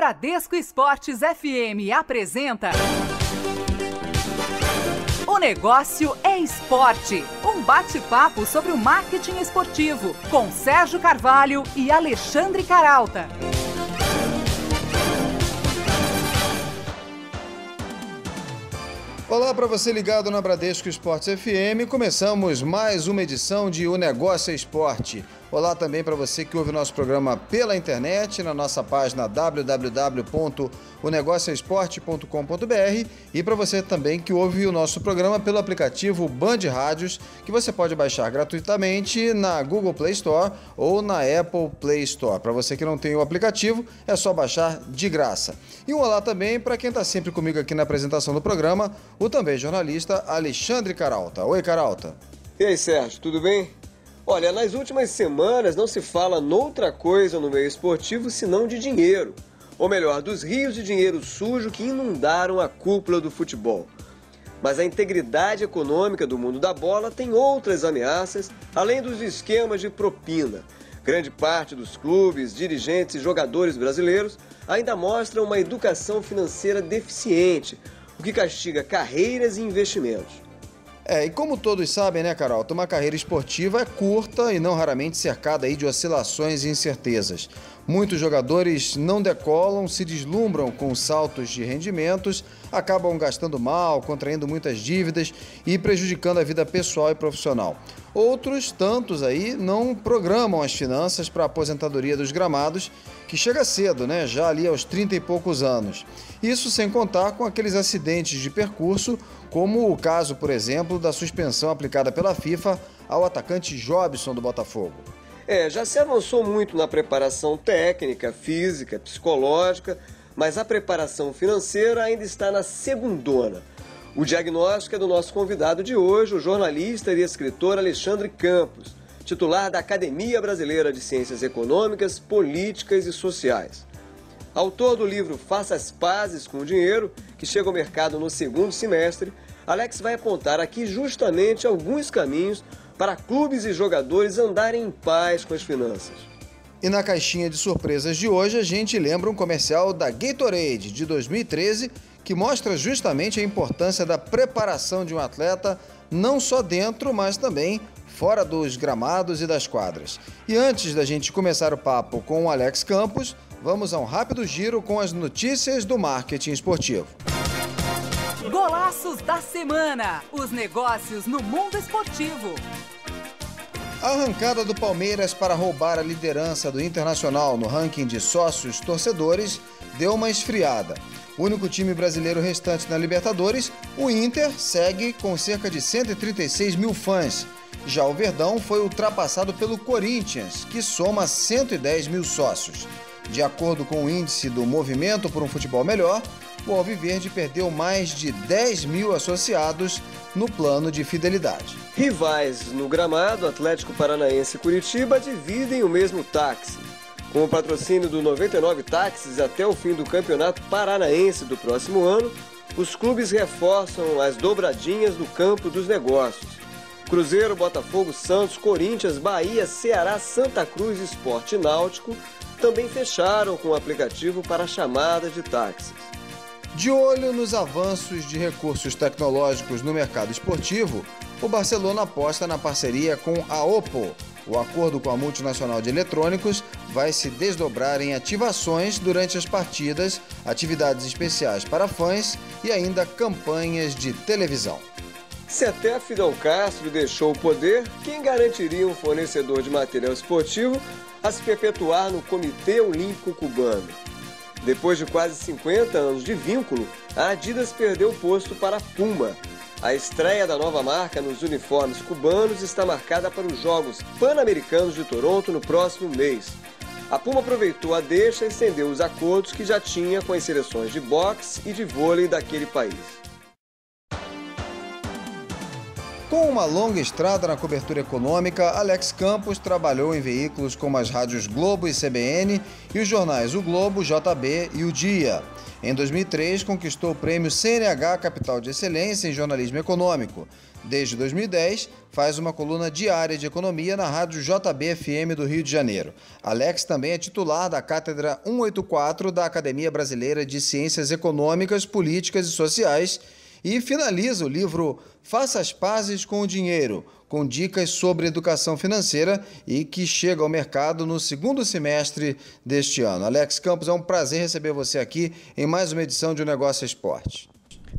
Bradesco Esportes FM apresenta O Negócio é Esporte, um bate-papo sobre o marketing esportivo, com Sérgio Carvalho e Alexandre Caralta. Olá para você ligado na Bradesco Esportes FM, começamos mais uma edição de O Negócio é Esporte. Olá também para você que ouve o nosso programa pela internet, na nossa página www.onegocioesporte.com.br e para você também que ouve o nosso programa pelo aplicativo Band Rádios, que você pode baixar gratuitamente na Google Play Store ou na Apple Play Store. Para você que não tem o aplicativo, é só baixar de graça. E um olá também para quem está sempre comigo aqui na apresentação do programa, o também jornalista Alexandre Caralta. Oi, Caralta. E aí, Sérgio, tudo bem? Olha, nas últimas semanas não se fala noutra coisa no meio esportivo senão de dinheiro. Ou melhor, dos rios de dinheiro sujo que inundaram a cúpula do futebol. Mas a integridade econômica do mundo da bola tem outras ameaças, além dos esquemas de propina. Grande parte dos clubes, dirigentes e jogadores brasileiros ainda mostram uma educação financeira deficiente, o que castiga carreiras e investimentos. E como todos sabem, né, Carol, uma carreira esportiva é curta e não raramente cercada aí de oscilações e incertezas. Muitos jogadores não decolam, se deslumbram com saltos de rendimentos, acabam gastando mal, contraindo muitas dívidas e prejudicando a vida pessoal e profissional. Outros, tantos aí, não programam as finanças para a aposentadoria dos gramados, que chega cedo, né, já ali aos 30 e poucos anos. Isso sem contar com aqueles acidentes de percurso, como o caso, por exemplo, da suspensão aplicada pela FIFA ao atacante Jobson do Botafogo. Já se avançou muito na preparação técnica, física, psicológica, mas a preparação financeira ainda está na segundona. O diagnóstico é do nosso convidado de hoje, o jornalista e escritor Alexandre Campos, titular da Academia Brasileira de Ciências Econômicas, Políticas e Sociais. Autor do livro Faça as Pazes com o Dinheiro, que chega ao mercado no segundo semestre, Alex vai apontar aqui justamente alguns caminhos para clubes e jogadores andarem em paz com as finanças. E na caixinha de surpresas de hoje, a gente lembra um comercial da Gatorade, de 2013, que mostra justamente a importância da preparação de um atleta, não só dentro, mas também fora dos gramados e das quadras. E antes da gente começar o papo com o Alex Campos, vamos a um rápido giro com as notícias do marketing esportivo. Golaços da semana, os negócios no mundo esportivo. A arrancada do Palmeiras para roubar a liderança do Internacional no ranking de sócios torcedores deu uma esfriada. O único time brasileiro restante na Libertadores, o Inter, segue com cerca de 136 mil fãs. Já o Verdão foi ultrapassado pelo Corinthians, que soma 110 mil sócios. De acordo com o índice do Movimento por um Futebol Melhor, o Alviverde perdeu mais de 10 mil associados no plano de fidelidade. Rivais no gramado, Atlético Paranaense e Curitiba dividem o mesmo táxi. Com o patrocínio do 99 Táxis até o fim do Campeonato Paranaense do próximo ano, os clubes reforçam as dobradinhas do campo dos negócios. Cruzeiro, Botafogo, Santos, Corinthians, Bahia, Ceará, Santa Cruz, Sport e Náutico também fecharam com o aplicativo para chamada de táxis. De olho nos avanços de recursos tecnológicos no mercado esportivo, o Barcelona aposta na parceria com a Oppo. O acordo com a multinacional de eletrônicos vai se desdobrar em ativações durante as partidas, atividades especiais para fãs e ainda campanhas de televisão. Se até Fidel Castro deixou o poder, quem garantiria um fornecedor de material esportivo a se perpetuar no Comitê Olímpico Cubano? Depois de quase 50 anos de vínculo, a Adidas perdeu o posto para a Puma. A estreia da nova marca nos uniformes cubanos está marcada para os Jogos Pan-Americanos de Toronto no próximo mês. A Puma aproveitou a deixa e estendeu os acordos que já tinha com as seleções de boxe e de vôlei daquele país. Com uma longa estrada na cobertura econômica, Alex Campos trabalhou em veículos como as rádios Globo e CBN e os jornais O Globo, JB e O Dia. Em 2003, conquistou o prêmio CNH Capital de Excelência em Jornalismo Econômico. Desde 2010, faz uma coluna diária de economia na rádio JB-FM do Rio de Janeiro. Alex também é titular da Cátedra 184 da Academia Brasileira de Ciências Econômicas, Políticas e Sociais e finaliza o livro Faça as Pazes com o Dinheiro, com dicas sobre educação financeira e que chega ao mercado no segundo semestre deste ano. Alex Campos, é um prazer receber você aqui em mais uma edição de O Negócio Esporte.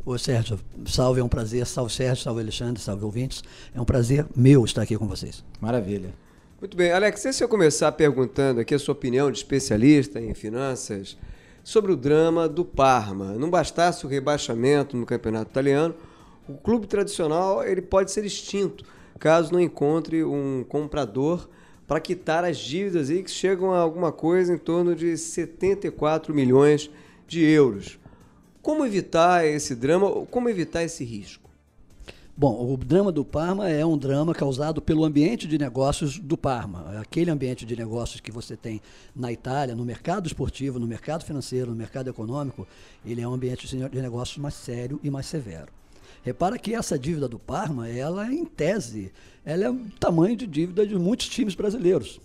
Ô Sérgio, salve, é um prazer. Salve Sérgio, salve Alexandre, salve ouvintes. É um prazer meu estar aqui com vocês. Maravilha. Muito bem, Alex, se eu começar perguntando aqui a sua opinião de especialista em finanças sobre o drama do Parma. Não bastasse o rebaixamento no campeonato italiano, o clube tradicional ele pode ser extinto caso não encontre um comprador para quitar as dívidas aí que chegam a alguma coisa em torno de 74 milhões de euros. Como evitar esse drama, como evitar esse risco? Bom, o drama do Parma é um drama causado pelo ambiente de negócios do Parma. Aquele ambiente de negócios que você tem na Itália, no mercado esportivo, no mercado financeiro, no mercado econômico, ele é um ambiente de negócios mais sério e mais severo. Repara que essa dívida do Parma, ela em tese, ela é o tamanho de dívida de muitos times brasileiros,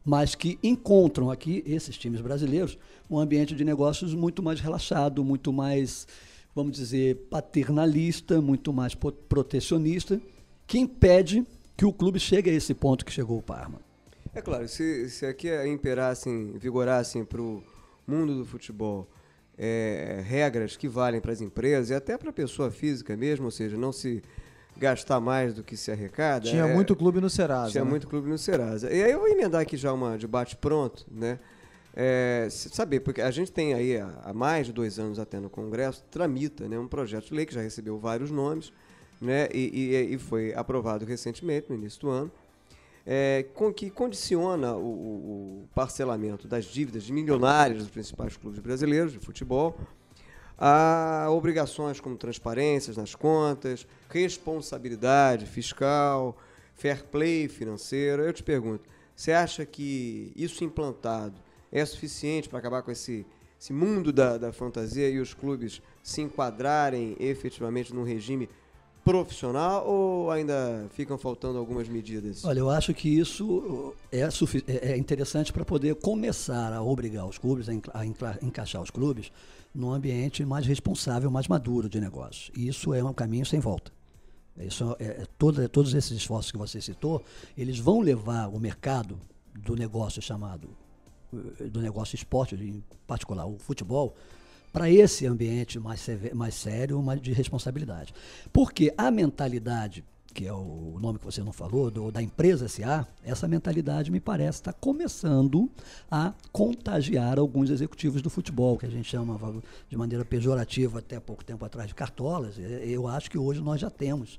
mas que encontram aqui, esses times brasileiros, um ambiente de negócios muito mais relaxado, muito mais, vamos dizer, paternalista, muito mais protecionista, que impede que o clube chegue a esse ponto que chegou o Parma. É claro, se aqui imperassem, vigorassem para o mundo do futebol regras que valem para as empresas e até para a pessoa física mesmo, ou seja, não se gastar mais do que se arrecada. Tinha muito clube no Serasa. Tinha muito clube no Serasa. E aí eu vou emendar aqui já uma debate pronto, né? Saber, porque a gente tem aí há mais de 2 anos até no Congresso, tramita, né, um projeto de lei que já recebeu vários nomes, né, e foi aprovado recentemente, no início do ano, que condiciona o parcelamento das dívidas de milionários dos principais clubes brasileiros de futebol a obrigações como transparências nas contas, responsabilidade fiscal, fair play financeiro. Eu te pergunto, você acha que isso implantado é suficiente para acabar com esse mundo da fantasia e os clubes se enquadrarem efetivamente num regime profissional ou ainda ficam faltando algumas medidas? Olha, eu acho que isso é interessante para poder começar a obrigar os clubes a encaixar os clubes num ambiente mais responsável, mais maduro de negócio. E isso é um caminho sem volta. Todos esses esforços que você citou, eles vão levar o mercado do negócio do negócio esporte, em particular o futebol, para esse ambiente mais sério, mais de responsabilidade. Porque a mentalidade, que é o nome que você não falou, da empresa SA, essa mentalidade me parece estar começando a contagiar alguns executivos do futebol, que a gente chama de maneira pejorativa até pouco tempo atrás de cartolas. Eu acho que hoje nós já temos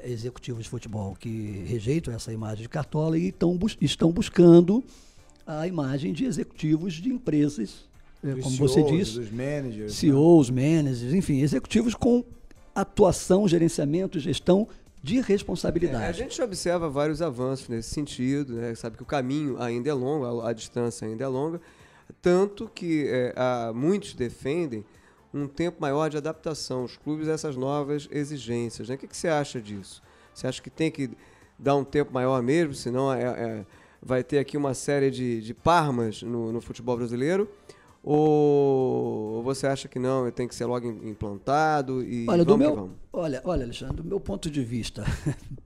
executivos de futebol que rejeitam essa imagem de cartola e estão buscando a imagem de executivos de empresas, como você disse, dos managers, CEOs, managers, enfim, executivos com atuação, gerenciamento, gestão de responsabilidade. A gente observa vários avanços nesse sentido, né? Sabe que o caminho ainda é longo, a distância ainda é longa, tanto que muitos defendem um tempo maior de adaptação, os clubes, a essas novas exigências, né? O que você acha disso? Você acha que tem que dar um tempo maior mesmo, senão vai ter aqui uma série de parmas no futebol brasileiro? Ou você acha que não, tem que ser logo implantado e vamos? Olha, Alexandre, do meu ponto de vista,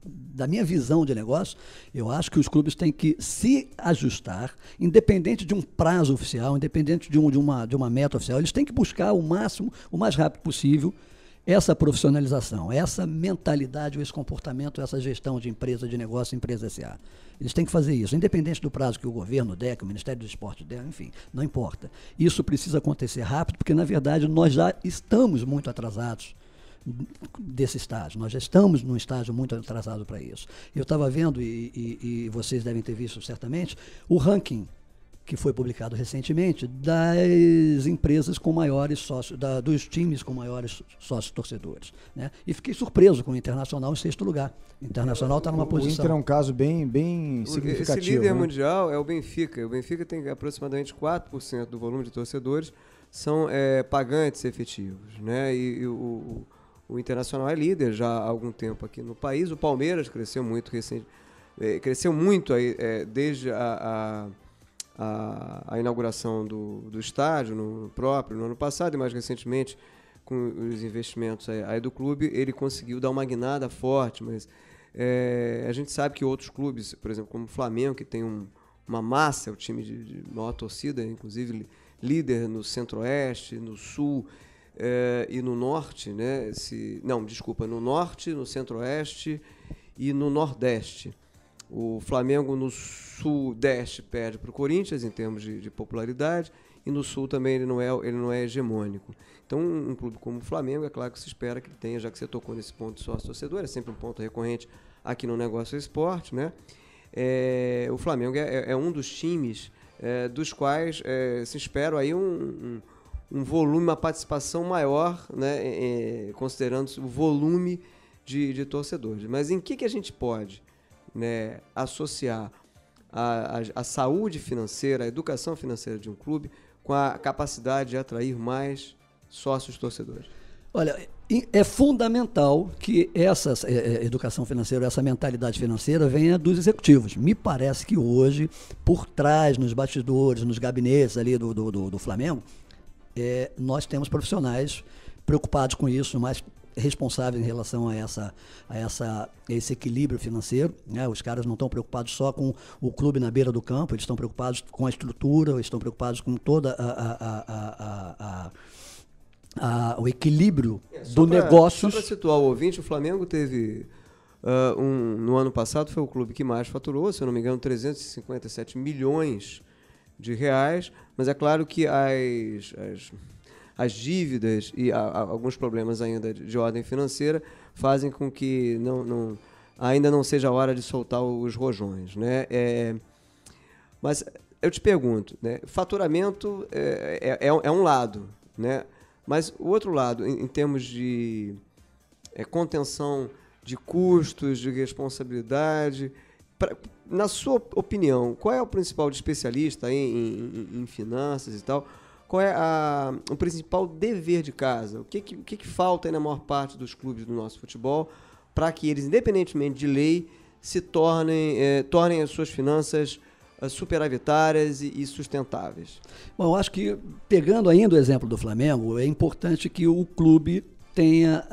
da minha visão de negócio, eu acho que os clubes têm que se ajustar, independente de um prazo oficial, independente de uma meta oficial, eles têm que buscar o mais rápido possível, essa profissionalização, essa mentalidade, esse comportamento, essa gestão de empresa, de negócio, empresa SA. Eles têm que fazer isso, independente do prazo que o governo der, que o Ministério do Esporte der, enfim, não importa. Isso precisa acontecer rápido, porque, na verdade, nós já estamos muito atrasados desse estágio. Nós já estamos num estágio muito atrasado para isso. Eu estava vendo, e vocês devem ter visto certamente, o ranking que foi publicado recentemente, das empresas com maiores sócios, dos times com maiores sócios torcedores, né? E fiquei surpreso com o Internacional em 6º lugar. O Internacional está numa posição... O Inter é um caso bem significativo. Esse líder né? mundial é o Benfica. O Benfica tem aproximadamente 4% do volume de torcedores são pagantes efetivos, né? E o Internacional é líder já há algum tempo aqui no país. O Palmeiras cresceu muito aí, desde a inauguração do estádio no ano passado, e mais recentemente com os investimentos aí do clube, ele conseguiu dar uma guinada forte, mas a gente sabe que outros clubes, por exemplo, como o Flamengo, que tem uma massa, o time de maior torcida, inclusive líder no Centro-Oeste, no Sul e no Norte, né? No Norte, no Centro-Oeste e no Nordeste. O Flamengo no Sudeste perde para o Corinthians em termos de popularidade, e no Sul também ele não é hegemônico. Então, um clube como o Flamengo, é claro que se espera que ele tenha, já que você tocou nesse ponto de sócio-torcedor, é sempre um ponto recorrente aqui no Negócio Esporte, né? O Flamengo é um dos times dos quais se espera aí um volume, uma participação maior, né? Considerando o volume de torcedores. Mas em que a gente pode, né, associar a saúde financeira, a educação financeira de um clube com a capacidade de atrair mais sócios torcedores? Olha, é fundamental que essa educação financeira, essa mentalidade financeira venha dos executivos. Me parece que hoje, por trás, nos bastidores, nos gabinetes ali do Flamengo, nós temos profissionais preocupados com isso, mas responsáveis em relação a esse equilíbrio financeiro, né? Os caras não estão preocupados só com o clube na beira do campo, eles estão preocupados com a estrutura, eles estão preocupados com toda o equilíbrio do negócio. Só para situar o ouvinte, o Flamengo teve, no ano passado, foi o clube que mais faturou, se eu não me engano, 357 milhões de reais, mas é claro que as dívidas e alguns problemas ainda de ordem financeira fazem com que ainda não seja a hora de soltar os rojões, né? Mas eu te pergunto, né? Faturamento é um lado, né? Mas o outro lado, em termos de contenção de custos, de responsabilidade, na sua opinião, qual é o principal de especialista aí em finanças e tal? Qual é o principal dever de casa? O que falta aí na maior parte dos clubes do nosso futebol para que eles, independentemente de lei, se tornem as suas finanças superavitárias e sustentáveis? Bom, eu acho que, pegando ainda o exemplo do Flamengo, é importante que o clube tenha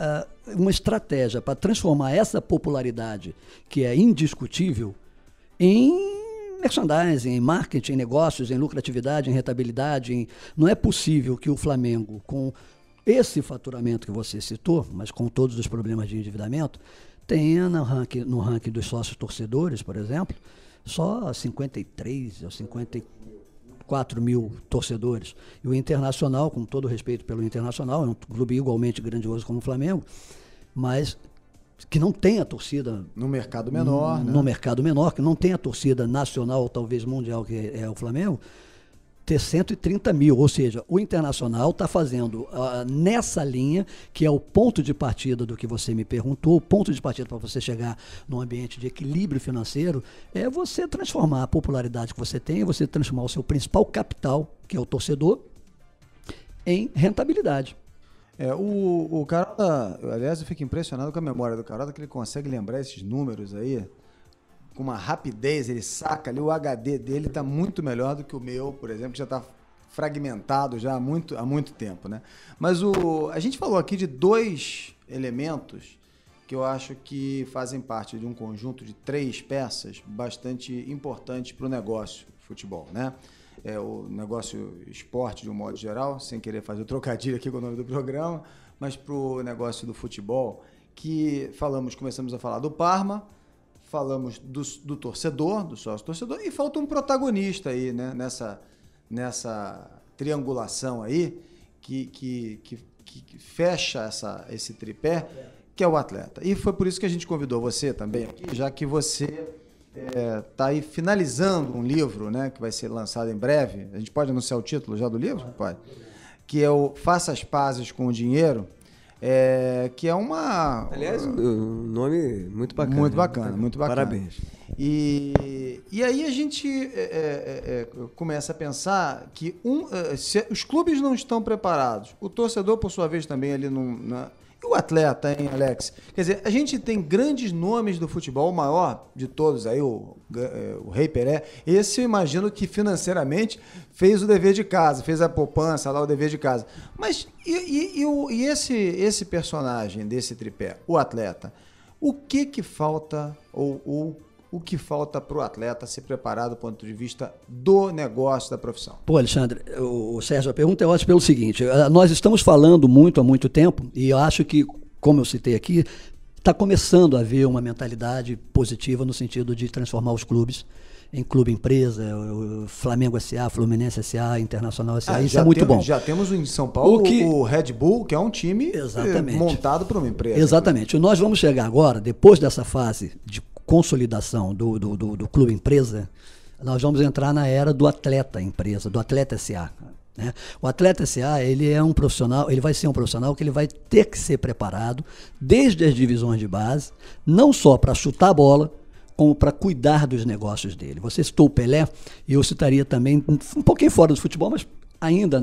uma estratégia para transformar essa popularidade, que é indiscutível, em merchandising, em marketing, em negócios, em lucratividade, em rentabilidade. Não é possível que o Flamengo, com esse faturamento que você citou, mas com todos os problemas de endividamento, tenha no ranking dos sócios torcedores, por exemplo, só 53 ou 54 mil torcedores. E o Internacional, com todo respeito pelo Internacional, é um clube igualmente grandioso como o Flamengo, mas que não tem a torcida... No mercado menor, né? No mercado menor, que não tem a torcida nacional, talvez mundial, que é o Flamengo, ter 130 mil. Ou seja, o Internacional está fazendo nessa linha, que é o ponto de partida do que você me perguntou, o ponto de partida para você chegar num ambiente de equilíbrio financeiro, é você transformar a popularidade que você tem, você transformar o seu principal capital, que é o torcedor, em rentabilidade. O Carota, aliás, eu fico impressionado com a memória do Carota, que ele consegue lembrar esses números aí com uma rapidez, ele saca ali, o HD dele está muito melhor do que o meu, por exemplo, que já está fragmentado já há muito tempo, né? Mas a gente falou aqui de 2 elementos que eu acho que fazem parte de um conjunto de 3 peças bastante importantes para o negócio futebol, né? O negócio esporte de um modo geral, sem querer fazer o trocadilho aqui com o nome do programa, mas para o negócio do futebol, que começamos a falar do Parma, falamos do torcedor, do sócio-torcedor, e falta um protagonista aí, né, nessa triangulação aí, que fecha esse tripé, que é o atleta. E foi por isso que a gente convidou você também aqui, já que você está aí finalizando um livro, né, que vai ser lançado em breve. A gente pode anunciar o título já do livro? Pode. Que é o Faça as Pazes com o Dinheiro, que é uma... Aliás, um nome muito bacana. Muito bacana, muito bacana. Parabéns. E aí a gente começa a pensar que se os clubes não estão preparados, o torcedor, por sua vez, também ali e o atleta, hein, Alex? Quer dizer, a gente tem grandes nomes do futebol, o maior de todos aí, o Rei Pelé. Esse eu imagino que financeiramente fez o dever de casa, fez a poupança lá, o dever de casa. Mas e esse personagem desse tripé, o atleta, o que falta o que falta para o atleta se preparar do ponto de vista do negócio, da profissão? Pô, Alexandre, o Sérgio, a pergunta é ótima pelo seguinte, nós estamos falando há muito tempo, e eu acho que, como eu citei aqui, está começando a haver uma mentalidade positiva no sentido de transformar os clubes em clube empresa, o Flamengo S.A., Fluminense S.A., Internacional S.A., isso é muito bom. Já temos em São Paulo o Red Bull, que é um time montado por uma empresa. Exatamente. Nós vamos chegar agora, depois dessa fase de consolidação do clube empresa, nós vamos entrar na era do atleta empresa, do atleta S.A., né? O atleta S.A., ele é um profissional, ele vai ser um profissional que ele vai ter que ser preparado desde as divisões de base, não só para chutar a bola, como para cuidar dos negócios dele. Você citou o Pelé, e eu citaria também, um pouquinho fora do futebol, mas ainda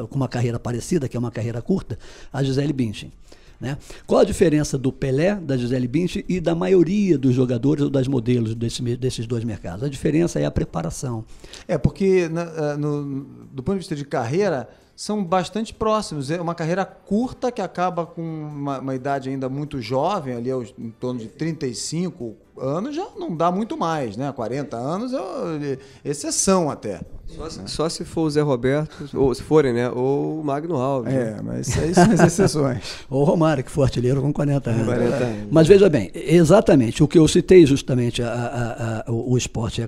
com uma carreira parecida, que é uma carreira curta, a Gisele Bündchen. Né? Qual a diferença do Pelé, da Gisele Bündchen e da maioria dos jogadores ou das modelos desses dois mercados? A diferença é a preparação. Porque do ponto de vista de carreira, são bastante próximos. É uma carreira curta que acaba com uma idade ainda muito jovem, ali em torno de 35 anos, já não dá muito mais, né? 40 anos é exceção até. Só se for o Zé Roberto, ou se forem, né? Ou o Magno Alves. Mas isso aí são as exceções. Ou o Romário, que foi artilheiro com 40 anos. 40 anos. Mas veja bem, exatamente, o que eu citei justamente, o esporte,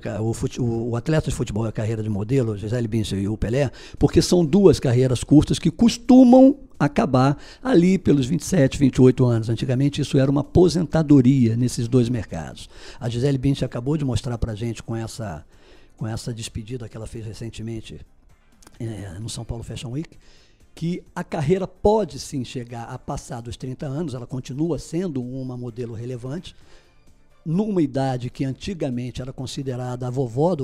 o atleta de futebol é a carreira de modelo, Gisele Bündchen e o Pelé, porque são duas carreiras curtas que costumam acabar ali pelos 27, 28 anos. Antigamente isso era uma aposentadoria nesses dois mercados. A Gisele Bündchen acabou de mostrar pra gente com essa despedida que ela fez recentemente no São Paulo Fashion Week, que a carreira pode sim chegar a passar dos 30 anos, ela continua sendo uma modelo relevante, numa idade que antigamente era considerada a vovó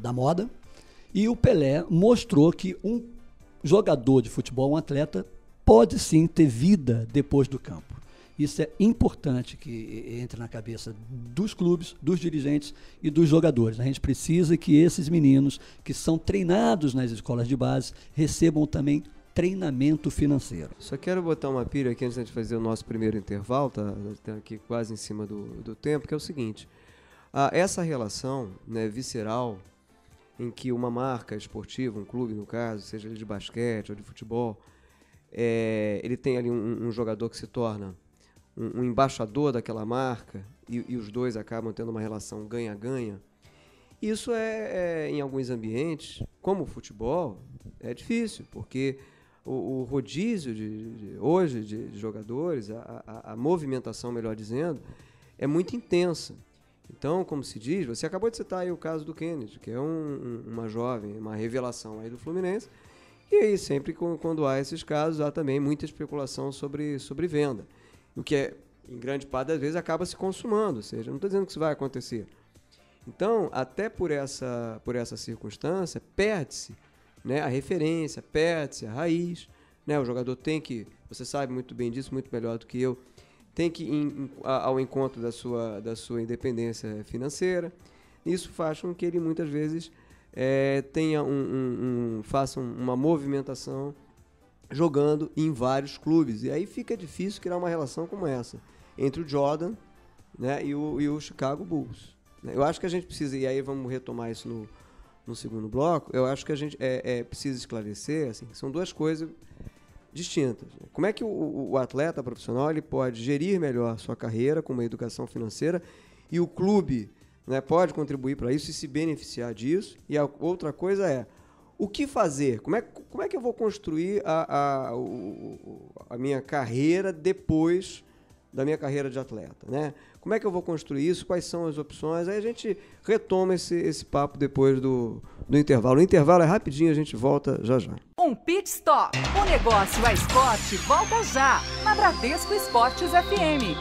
da moda, e o Pelé mostrou que um jogador de futebol, um atleta, pode sim ter vida depois do campo. Isso é importante que entre na cabeça dos clubes, dos dirigentes e dos jogadores. A gente precisa que esses meninos que são treinados nas escolas de base recebam também treinamento financeiro. Só quero botar uma pilha aqui antes de fazer o nosso primeiro intervalo, tá aqui quase em cima do tempo, que é o seguinte. Essa relação, né, visceral em que uma marca esportiva, um clube no caso, seja ele de basquete ou de futebol, ele tem ali um jogador que se torna um embaixador daquela marca e os dois acabam tendo uma relação ganha-ganha. Isso em alguns ambientes, como o futebol, é difícil, porque o rodízio hoje de jogadores, a movimentação, melhor dizendo, é muito intensa. Então, como se diz, você acabou de citar aí o caso do Kennedy, que é uma jovem, uma revelação aí do Fluminense, e aí sempre quando há esses casos, há também muita especulação sobre venda. O que em grande parte das vezes acaba se consumando, ou seja, não estou dizendo que isso vai acontecer. Então, até por essa circunstância, perde-se, né, a referência, perde-se a raiz, né, o jogador tem que, você sabe muito bem disso, muito melhor do que eu, tem que ir ao encontro da sua independência financeira. Isso faz com que ele muitas vezes tenha faça uma movimentação jogando em vários clubes. E aí fica difícil criar uma relação como essa entre o Jordan, né, e o Chicago Bulls. Eu acho que a gente precisa, e aí vamos retomar isso no segundo bloco, eu acho que a gente precisa esclarecer, assim, que são duas coisas distintas. Como é que o atleta profissional ele pode gerir melhor a sua carreira com uma educação financeira e o clube, né, pode contribuir para isso e se beneficiar disso. E a outra coisa é o que fazer? Como é que eu vou construir a minha carreira depois da minha carreira de atleta, né? Como é que eu vou construir isso? Quais são as opções? Aí a gente retoma esse papo depois do intervalo. O intervalo é rapidinho, a gente volta já já. Um pit stop. O negócio é esporte, volta já. Na Bradesco Esportes FM.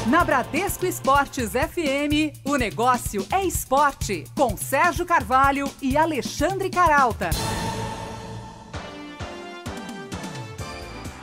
Na Bradesco Esportes FM, o negócio é esporte. Com Sérgio Carvalho e Alexandre Caralta.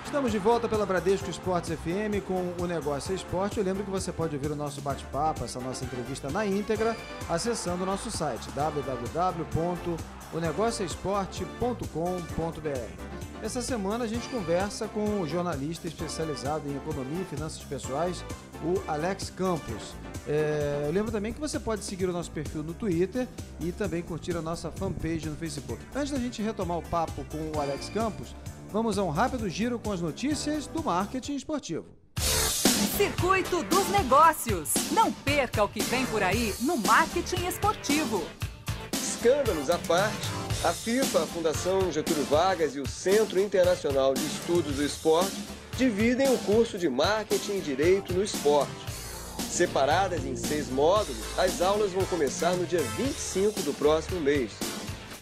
Estamos de volta pela Bradesco Esportes FM com o Negócio é Esporte. Eu lembro que você pode ouvir o nosso bate-papo, essa nossa entrevista na íntegra, acessando o nosso site www.onegocioesporte.com.br. Essa semana a gente conversa com o jornalista especializado em economia e finanças pessoais, o Alex Campos. Eu lembro também que você pode seguir o nosso perfil no Twitter e também curtir a nossa fanpage no Facebook. Antes da gente retomar o papo com o Alex Campos, vamos a um rápido giro com as notícias do marketing esportivo. Circuito dos Negócios. Não perca o que vem por aí no marketing esportivo. Escândalos à parte, a FIFA, a Fundação Getúlio Vargas e o Centro Internacional de Estudos do Esporte dividem o curso de Marketing e Direito no Esporte. Separadas em 6 módulos, as aulas vão começar no dia 25 do próximo mês.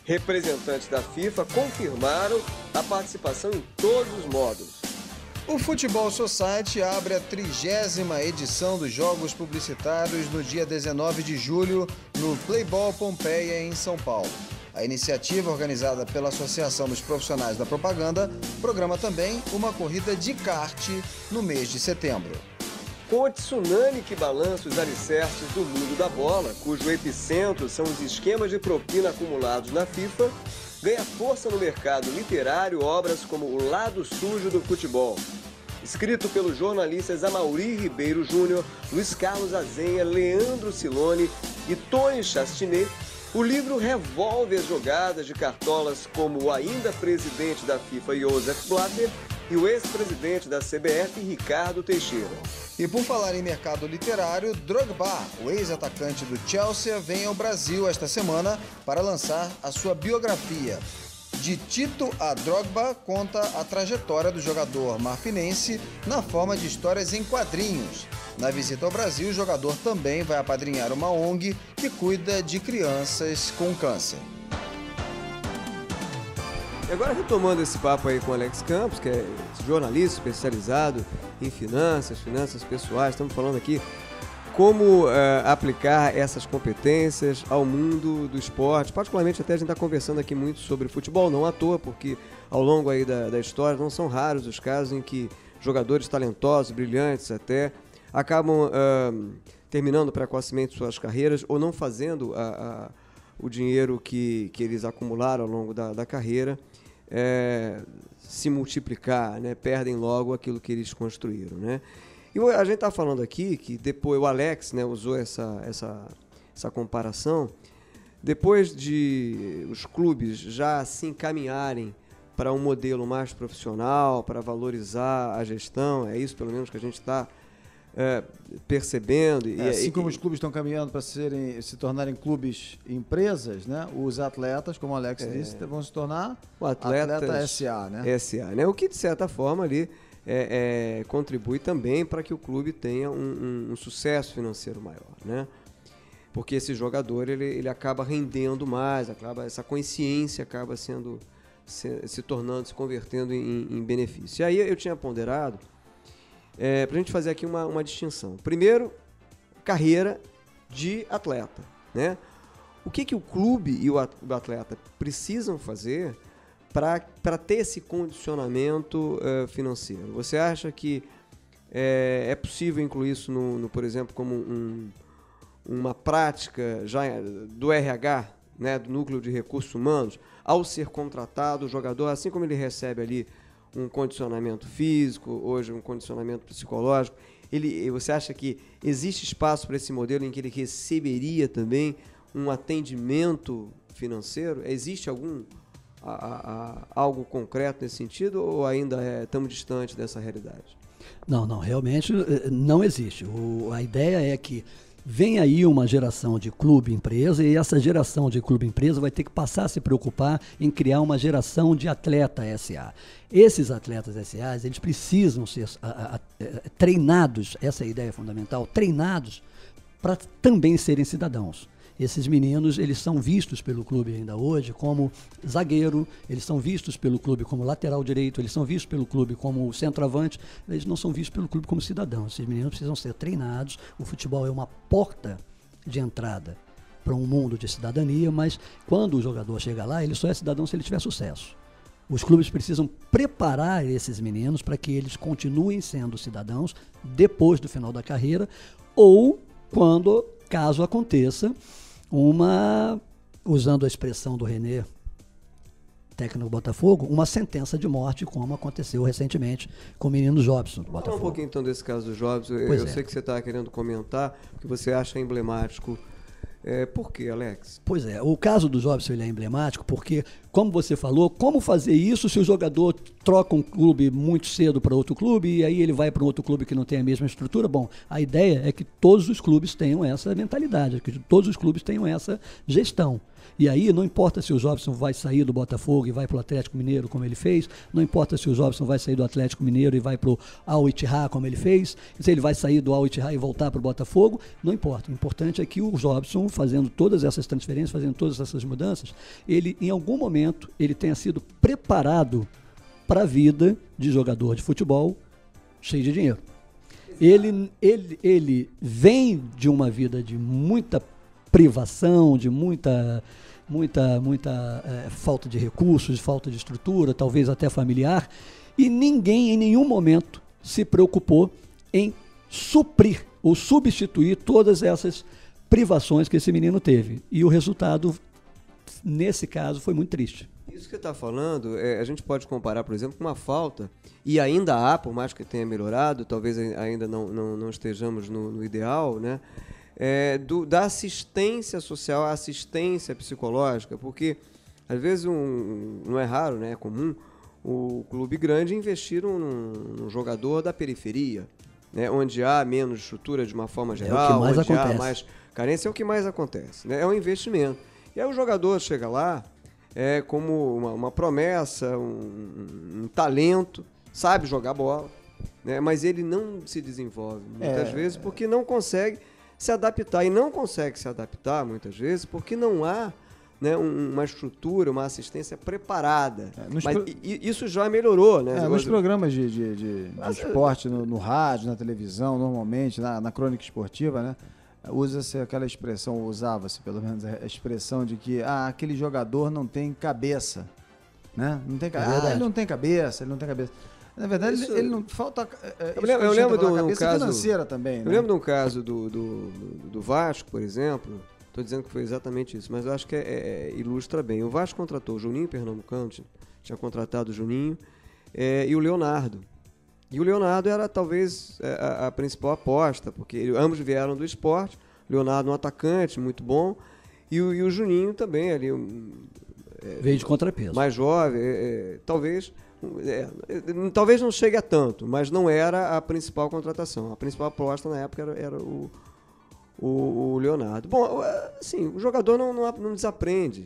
Representantes da FIFA confirmaram a participação em todos os módulos. O Futebol Society abre a 30ª edição dos Jogos Publicitários no dia 19 de julho no Playball Pompeia, em São Paulo. A iniciativa, organizada pela Associação dos Profissionais da Propaganda, programa também uma corrida de kart no mês de setembro. Com o tsunami que balança os alicerces do mundo da bola, cujo epicentro são os esquemas de propina acumulados na FIFA, ganha força no mercado literário obras como O Lado Sujo do Futebol. Escrito pelos jornalistas Amaury Ribeiro Júnior, Luiz Carlos Azenha, Leandro Siloni e Tony Chastinet, o livro revolve as jogadas de cartolas como o ainda presidente da FIFA, Joseph Blatter, e o ex-presidente da CBF, Ricardo Teixeira. E por falar em mercado literário, Drogba, o ex-atacante do Chelsea, vem ao Brasil esta semana para lançar a sua biografia. De Tito a Drogba conta a trajetória do jogador marfinense na forma de histórias em quadrinhos. Na visita ao Brasil, o jogador também vai apadrinhar uma ONG que cuida de crianças com câncer. E agora, retomando esse papo aí com o Alex Campos, que é jornalista especializado em finanças pessoais, estamos falando aqui como aplicar essas competências ao mundo do esporte. Particularmente, até a gente está conversando aqui muito sobre futebol, não à toa, porque ao longo aí da história não são raros os casos em que jogadores talentosos, brilhantes até, acabam terminando precocemente suas carreiras ou não fazendo o dinheiro que eles acumularam ao longo da carreira se multiplicar, né? Perdem logo aquilo que eles construíram, né? E a gente está falando aqui que depois o Alex, né, usou essa comparação, depois de os clubes já se encaminharem para um modelo mais profissional, para valorizar a gestão, é isso pelo menos que a gente está percebendo. Assim como os clubes estão caminhando para se tornarem clubes empresas, né? Os atletas, como o Alex disse, vão se tornar atleta SA, né? SA, né? O que, de certa forma, ali contribui também para que o clube tenha um sucesso financeiro maior, né? Porque esse jogador ele acaba rendendo mais, essa consciência acaba se convertendo em benefício. E aí eu tinha ponderado para a gente fazer aqui uma distinção. Primeiro, carreira de atleta, né? O que o clube e o atleta precisam fazer para ter esse condicionamento financeiro? Você acha que é possível incluir isso, por exemplo, como uma prática já do RH, né, do Núcleo de Recursos Humanos, ao ser contratado o jogador, assim como ele recebe ali um condicionamento físico, hoje um condicionamento psicológico, você acha que existe espaço para esse modelo em que ele receberia também um atendimento financeiro? Existe algo concreto nesse sentido ou ainda estamos distante dessa realidade? Não, realmente não existe. A ideia é que vem aí uma geração de clube-empresa e essa geração de clube-empresa vai ter que passar a se preocupar em criar uma geração de atleta SA. Esses atletas SA, eles precisam ser treinados, essa é a ideia fundamental, treinados para também serem cidadãos. Esses meninos, eles são vistos pelo clube ainda hoje como zagueiro, eles são vistos pelo clube como lateral direito, eles são vistos pelo clube como centroavante, eles não são vistos pelo clube como cidadãos. Esses meninos precisam ser treinados, o futebol é uma porta de entrada para um mundo de cidadania, mas quando o jogador chega lá, ele só é cidadão se ele tiver sucesso. Os clubes precisam preparar esses meninos para que eles continuem sendo cidadãos depois do final da carreira ou quando, caso aconteça, usando a expressão do René, técnico do Botafogo, uma sentença de morte, como aconteceu recentemente com o menino Jobson do Botafogo. Fala um pouquinho então desse caso do Jobson. Eu sei que você está querendo comentar, porque você acha emblemático. Por quê, Alex? Pois é, o caso do Jobson ele é emblemático porque, como você falou, como fazer isso se o jogador troca um clube muito cedo para outro clube e aí ele vai para um outro clube que não tem a mesma estrutura? Bom, a ideia é que todos os clubes tenham essa mentalidade, que todos os clubes tenham essa gestão. E aí não importa se o Jobson vai sair do Botafogo e vai para o Atlético Mineiro, como ele fez, não importa se o Jobson vai sair do Atlético Mineiro e vai para o Al-Ittihad, como ele fez, se ele vai sair do Al-Ittihad e voltar para o Botafogo, não importa. O importante é que o Jobson, fazendo todas essas transferências, fazendo todas essas mudanças, ele, em algum momento, ele tenha sido preparado para a vida de jogador de futebol cheio de dinheiro. Ele vem de uma vida de muita privação, de muita falta de recursos, falta de estrutura, talvez até familiar, e ninguém em nenhum momento se preocupou em suprir ou substituir todas essas privações que esse menino teve. E o resultado, nesse caso, foi muito triste. Isso que você está falando, a gente pode comparar, por exemplo, com uma falta, e ainda há, por mais que tenha melhorado, talvez ainda não estejamos no ideal, né? Da assistência social, a assistência psicológica, porque às vezes não é raro, né, é comum o clube grande investir num jogador da periferia, né, onde há menos estrutura de uma forma geral, onde há mais carência, é o que mais acontece, né, é um investimento. E aí o jogador chega lá como uma promessa, um talento, sabe jogar bola, né, mas ele não se desenvolve muitas vezes porque não consegue se adaptar, e não consegue se adaptar muitas vezes porque não há, né, uma estrutura, uma assistência preparada. Isso já melhorou, né? Nos programas de esporte, no rádio, na televisão, normalmente, na crônica esportiva, né, usa-se aquela expressão, usava-se pelo menos a expressão de que aquele jogador não tem cabeça, né? Não tem cabeça. Ele não tem cabeça, ele não tem cabeça. Na verdade, ele não falta. Eu lembro de um caso financeira também. Eu lembro de um caso do Vasco, por exemplo. Estou dizendo que foi exatamente isso, mas eu acho que ilustra bem. O Vasco contratou o Juninho Pernambucano, tinha contratado o Juninho e o Leonardo. E o Leonardo era talvez a principal aposta, porque ambos vieram do esporte. O Leonardo um atacante muito bom e o Juninho também ali veio de contrapeso. Mais jovem, talvez não chegue a tanto, mas não era a principal contratação. A principal aposta na época era o Leonardo. Bom, assim, o jogador não desaprende,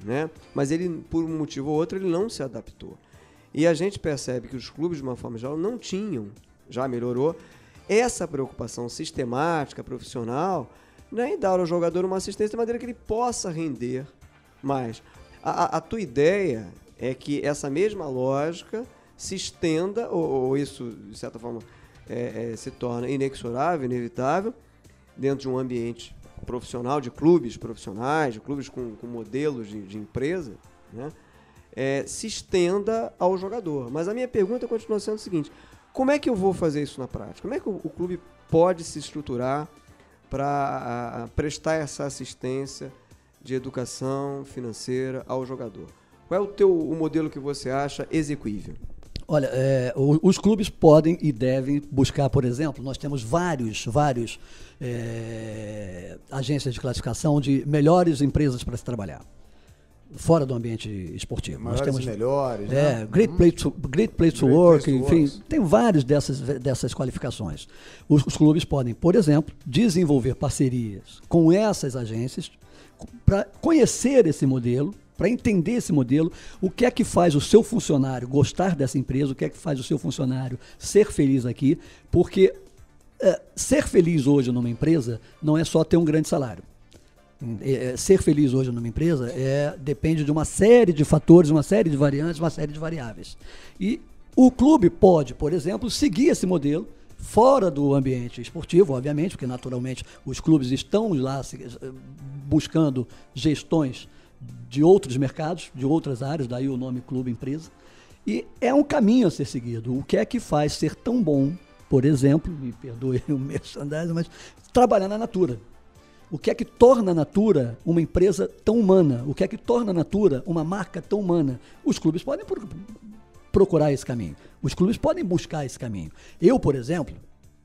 né? Mas ele, por um motivo ou outro, ele não se adaptou. E a gente percebe que os clubes, de uma forma geral, não tinham, já melhorou, essa preocupação sistemática, profissional, né, em dar ao jogador uma assistência de maneira que ele possa render mais. A tua ideia é que essa mesma lógica se estenda, ou isso, de certa forma, se torna inexorável, inevitável, dentro de um ambiente profissional, de clubes profissionais, de clubes com modelos de empresa, né, se estenda ao jogador. Mas a minha pergunta continua sendo o seguinte: como é que eu vou fazer isso na prática? Como é que o clube pode se estruturar para prestar essa assistência de educação financeira ao jogador? Qual é o modelo que você acha execuível? Olha, os clubes podem e devem buscar, por exemplo, nós temos vários agências de classificação de melhores empresas para se trabalhar. fora do ambiente esportivo. Maiores Nós temos e melhores, né? Great Place to Work, enfim, tem várias dessas qualificações. Os clubes podem, por exemplo, desenvolver parcerias com essas agências para conhecer esse modelo, para entender esse modelo, o que é que faz o seu funcionário gostar dessa empresa, o que é que faz o seu funcionário ser feliz aqui, porque ser feliz hoje numa empresa não é só ter um grande salário. Ser feliz hoje numa empresa depende de uma série de fatores, uma série de variantes, uma série de variáveis. E o clube pode, por exemplo, seguir esse modelo fora do ambiente esportivo, obviamente, porque naturalmente os clubes estão lá buscando gestões de outros mercados, de outras áreas, daí o nome clube empresa. E é um caminho a ser seguido. O que é que faz ser tão bom, por exemplo, me perdoe o merchandising, mas trabalhar na Natura. O que é que torna a Natura uma empresa tão humana? O que é que torna a Natura uma marca tão humana? Os clubes podem procurar esse caminho. Os clubes podem buscar esse caminho. Eu, por exemplo,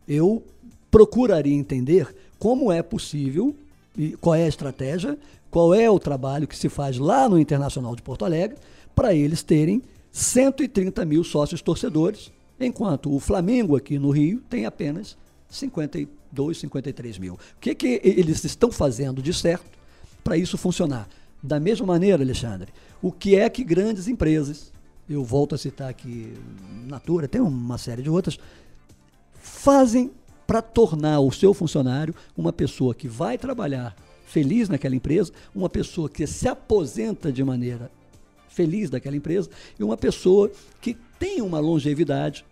eu procuraria entender como é possível, e qual é a estratégia, qual é o trabalho que se faz lá no Internacional de Porto Alegre para eles terem 130 mil sócios torcedores, enquanto o Flamengo aqui no Rio tem apenas 52, 53 mil. O que eles estão fazendo de certo para isso funcionar? Da mesma maneira, Alexandre, o que é que grandes empresas, eu volto a citar aqui Natura, tem uma série de outras, fazem para tornar o seu funcionário uma pessoa que vai trabalhar feliz naquela empresa, uma pessoa que se aposenta de maneira feliz daquela empresa e uma pessoa que tem uma longevidade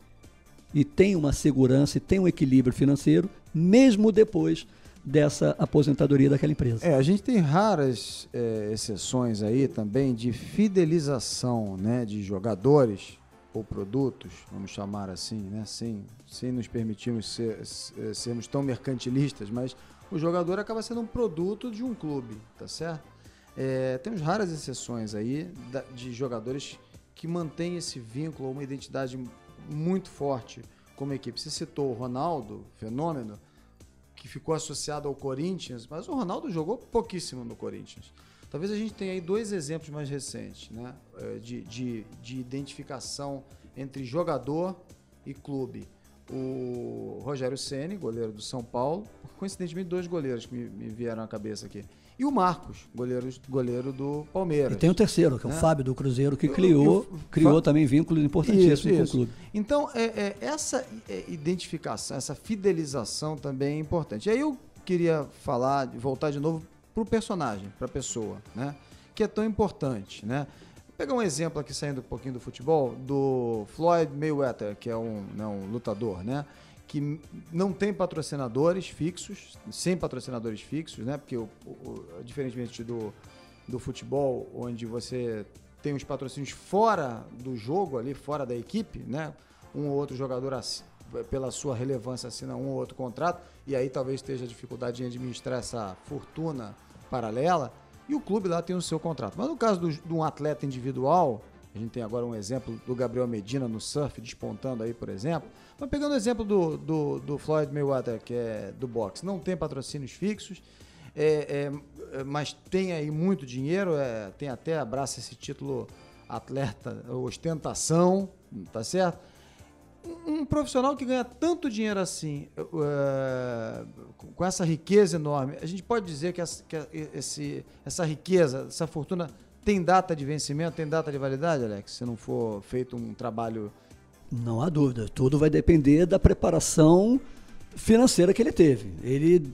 e tem uma segurança e tem um equilíbrio financeiro, mesmo depois dessa aposentadoria daquela empresa. A gente tem raras exceções aí também de fidelização, né, de jogadores ou produtos, vamos chamar assim, né, sem nos permitirmos sermos tão mercantilistas, mas o jogador acaba sendo um produto de um clube, tá certo? Temos raras exceções aí de jogadores que mantêm esse vínculo, uma identidade muito forte como equipe. Você citou o Ronaldo, fenômeno, que ficou associado ao Corinthians, mas o Ronaldo jogou pouquíssimo no Corinthians. Talvez a gente tenha aí dois exemplos mais recentes, né, de identificação entre jogador e clube. O Rogério Ceni, goleiro do São Paulo, coincidentemente dois goleiros que me vieram à cabeça aqui. E o Marcos, goleiro do Palmeiras. E tem o terceiro, que é o Fábio do Cruzeiro, que criou também vínculos importantíssimos com o clube. Então, essa identificação, essa fidelização também é importante. E aí eu queria voltar de novo para o personagem, para a pessoa, né, que é tão importante, né? Vou pegar um exemplo aqui, saindo um pouquinho do futebol, do Floyd Mayweather, que é um lutador, né, que não tem patrocinadores fixos, sem patrocinadores fixos, né, porque diferentemente do futebol, onde você tem os patrocínios fora do jogo, ali fora da equipe, né, um ou outro jogador, pela sua relevância, assina um ou outro contrato, e aí talvez esteja dificuldade em administrar essa fortuna paralela, e o clube lá tem o seu contrato. Mas no caso de um atleta individual, a gente tem agora um exemplo do Gabriel Medina no surf, despontando aí, por exemplo, mas pegando o exemplo do Floyd Mayweather, que é do boxe, não tem patrocínios fixos, mas tem aí muito dinheiro, tem até, abraça esse título atleta, ostentação, tá certo? Um profissional que ganha tanto dinheiro assim, com essa riqueza enorme, a gente pode dizer que essa riqueza, essa fortuna tem data de vencimento, tem data de validade, Alex? Se não for feito um trabalho... Não há dúvida. Tudo vai depender da preparação financeira que ele teve. Ele,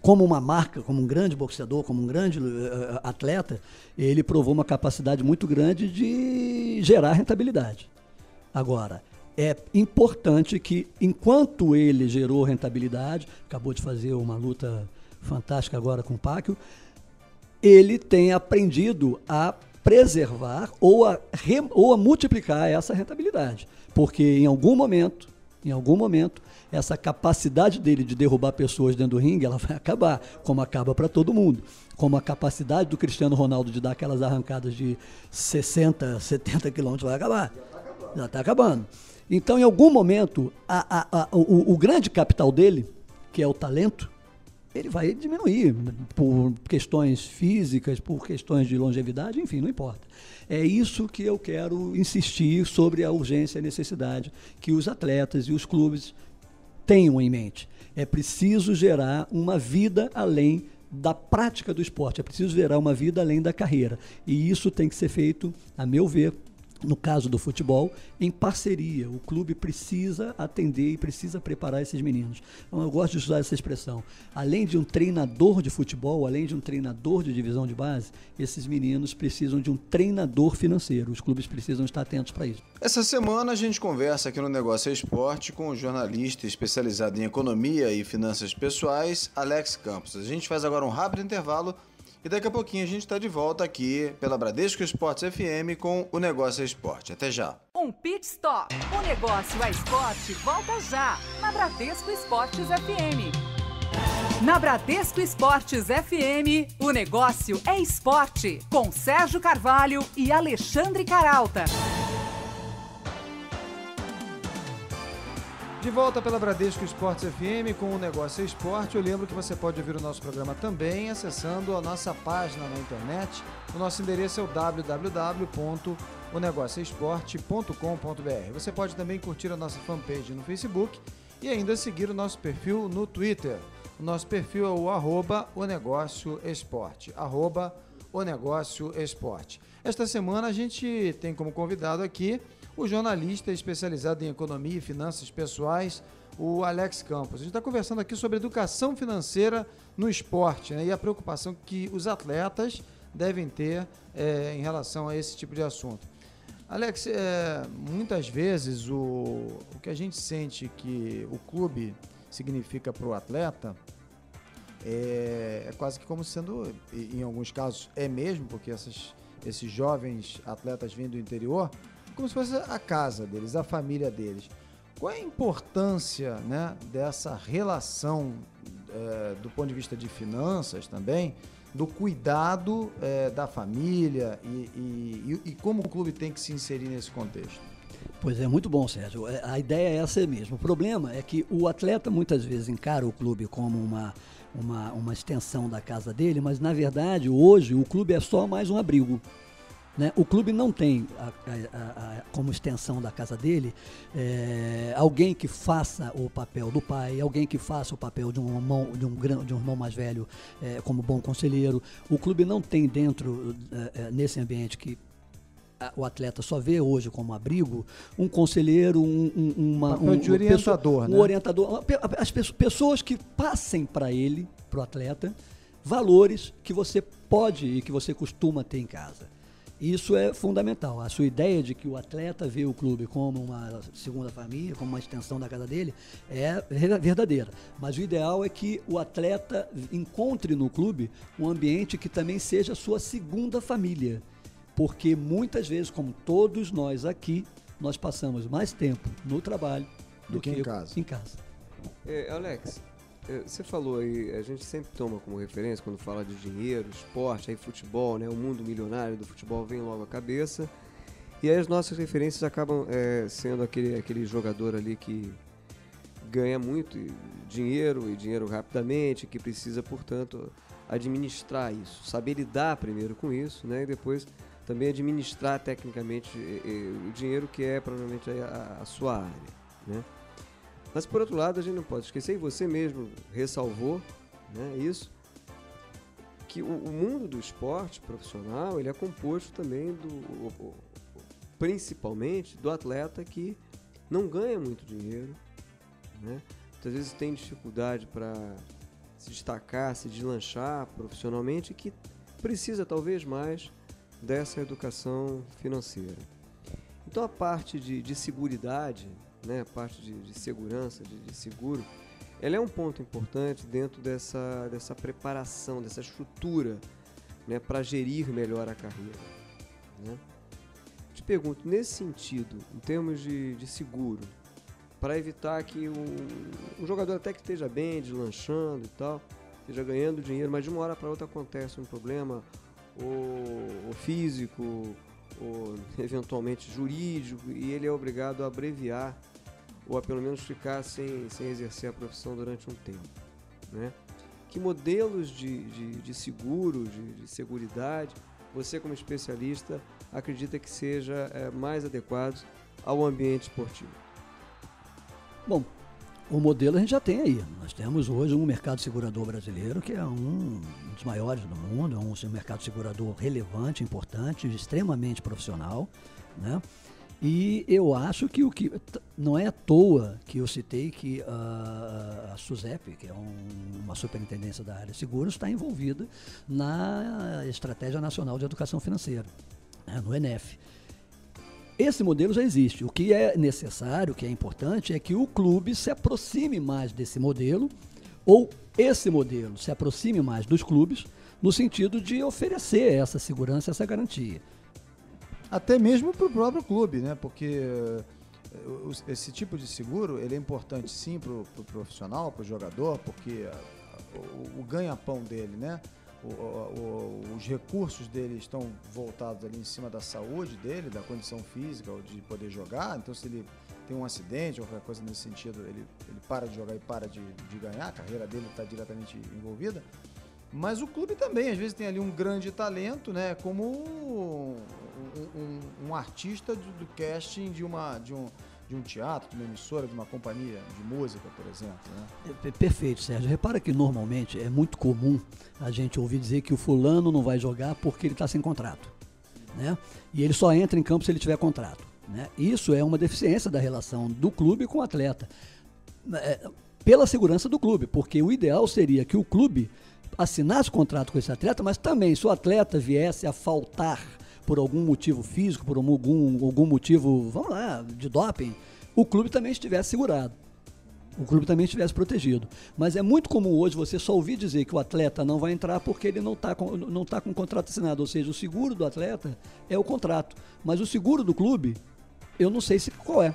como uma marca, como um grande boxeador, como um grande atleta, ele provou uma capacidade muito grande de gerar rentabilidade. Agora, é importante que, enquanto ele gerou rentabilidade, acabou de fazer uma luta fantástica agora com o Pacquiao, ele tenha aprendido a preservar ou a multiplicar essa rentabilidade. Porque em algum momento, essa capacidade dele de derrubar pessoas dentro do ringue, ela vai acabar, como acaba para todo mundo. Como a capacidade do Cristiano Ronaldo de dar aquelas arrancadas de 60, 70 quilômetros vai acabar. Já está acabando. Então, em algum momento, o grande capital dele, que é o talento, ele vai diminuir por questões físicas, por questões de longevidade, enfim, não importa. É isso que eu quero insistir sobre a urgência e a necessidade que os atletas e os clubes tenham em mente. É preciso gerar uma vida além da prática do esporte, é preciso gerar uma vida além da carreira. E isso tem que ser feito, a meu ver, no caso do futebol, em parceria. O clube precisa atender e precisa preparar esses meninos. Então, eu gosto de usar essa expressão. Além de um treinador de futebol, além de um treinador de divisão de base, esses meninos precisam de um treinador financeiro. Os clubes precisam estar atentos para isso. Essa semana a gente conversa aqui no Negócio é Esporte com o jornalista especializado em economia e finanças pessoais, Alex Campos. A gente faz agora um rápido intervalo e daqui a pouquinho a gente está de volta aqui pela Bradesco Esportes FM com o Negócio é Esporte. Até já. Um pit stop. O Negócio é Esporte volta já na Bradesco Esportes FM. Na Bradesco Esportes FM, o Negócio é Esporte, com Sérgio Carvalho e Alexandre Caralta. De volta pela Bradesco Esportes FM com o Negócio é Esporte. Eu lembro que você pode ouvir o nosso programa também acessando a nossa página na internet. O nosso endereço é o www.onegocioesporte.com.br. Você pode também curtir a nossa fanpage no Facebook e ainda seguir o nosso perfil no Twitter. O nosso perfil é o @onegocioesporte, @onegocioesporte. Esta semana a gente tem como convidado aqui o jornalista especializado em economia e finanças pessoais, o Alex Campos. A gente está conversando aqui sobre educação financeira no esporte, né, e a preocupação que os atletas devem ter em relação a esse tipo de assunto. Alex, muitas vezes o que a gente sente que o clube significa para o atleta é quase que como sendo, em alguns casos é mesmo, porque esses jovens atletas vêm do interior, como se fosse a casa deles, a família deles. Qual é a importância, né, dessa relação do ponto de vista de finanças também, do cuidado da família e como o clube tem que se inserir nesse contexto? Pois é, muito bom, Sérgio. A ideia é essa mesmo. O problema é que o atleta muitas vezes encara o clube como uma extensão da casa dele, mas na verdade hoje o clube é só mais um abrigo. Né? O clube não tem como extensão da casa dele alguém que faça o papel do pai, alguém que faça o papel de um irmão mais velho como bom conselheiro. O clube não tem dentro, nesse ambiente que o atleta só vê hoje como abrigo, um conselheiro, um orientador, né? Orientador, as pessoas que passem para ele, para o atleta, valores que você pode e que você costuma ter em casa. Isso é fundamental. A sua ideia de que o atleta vê o clube como uma segunda família, como uma extensão da casa dele, é verdadeira. Mas o ideal é que o atleta encontre no clube um ambiente que também seja a sua segunda família. Porque muitas vezes, como todos nós aqui, nós passamos mais tempo no trabalho do que em casa. Alex, você falou aí, a gente sempre toma como referência quando fala de dinheiro, esporte, aí futebol, né? O mundo milionário do futebol vem logo à cabeça. E aí as nossas referências acabam sendo aquele jogador ali que ganha muito dinheiro e dinheiro rapidamente, que precisa, portanto, administrar isso, saber lidar primeiro com isso, né? E depois também administrar tecnicamente o dinheiro, que é provavelmente a sua área, né? Mas, por outro lado, a gente não pode esquecer, e você mesmo ressalvou, né, isso, que o mundo do esporte profissional ele é composto também principalmente do atleta que não ganha muito dinheiro, né? Muitas vezes tem dificuldade para se destacar, se deslanchar profissionalmente, e que precisa talvez mais dessa educação financeira. Então a parte de seguridade, né, a parte de segurança, de seguro, ela é um ponto importante dentro dessa preparação, dessa estrutura, né, para gerir melhor a carreira, né? Te pergunto, nesse sentido, em termos de seguro, para evitar que um jogador até que esteja bem, deslanchando e tal, esteja ganhando dinheiro, mas de uma hora para outra acontece um problema, ou físico, ou eventualmente jurídico, e ele é obrigado a abreviar ou a pelo menos ficar sem exercer a profissão durante um tempo, né? que modelos de seguro, de seguridade, você como especialista acredita que seja mais adequados ao ambiente esportivo? Bom, o modelo a gente já tem aí. Nós temos hoje um mercado segurador brasileiro que é um dos maiores do mundo, é um mercado segurador relevante, importante, extremamente profissional, né? E eu acho que não é à toa que eu citei que a SUSEP, que é uma superintendência da área de seguros, está envolvida na Estratégia Nacional de Educação Financeira, né, no ENEF. Esse modelo já existe. O que é necessário, o que é importante, é que o clube se aproxime mais desse modelo, ou esse modelo se aproxime mais dos clubes, no sentido de oferecer essa segurança, essa garantia. Até mesmo para o próprio clube, né? Porque esse tipo de seguro ele é importante sim para o profissional, para o jogador, porque o ganha-pão dele, né? Os recursos dele estão voltados ali em cima da saúde dele, da condição física, ou de poder jogar. Então, se ele tem um acidente ou qualquer coisa nesse sentido, ele para de jogar e para de ganhar, a carreira dele está diretamente envolvida. Mas o clube também, às vezes, tem ali um grande talento, né? Como um artista do casting de um teatro, de uma emissora, de uma companhia de música, por exemplo, né? Perfeito, Sérgio. Repara que normalmente é muito comum a gente ouvir dizer que o fulano não vai jogar porque ele está sem contrato, né? E ele só entra em campo se ele tiver contrato, né? Isso é uma deficiência da relação do clube com o atleta, pela segurança do clube, porque o ideal seria que o clube assinasse contrato com esse atleta, mas também se o atleta viesse a faltar por algum motivo físico, por algum motivo, vamos lá, de doping, o clube também estivesse segurado. O clube também estivesse protegido. Mas é muito comum hoje você só ouvir dizer que o atleta não vai entrar porque ele não está com o contrato assinado. Ou seja, o seguro do atleta é o contrato. Mas o seguro do clube, eu não sei qual é.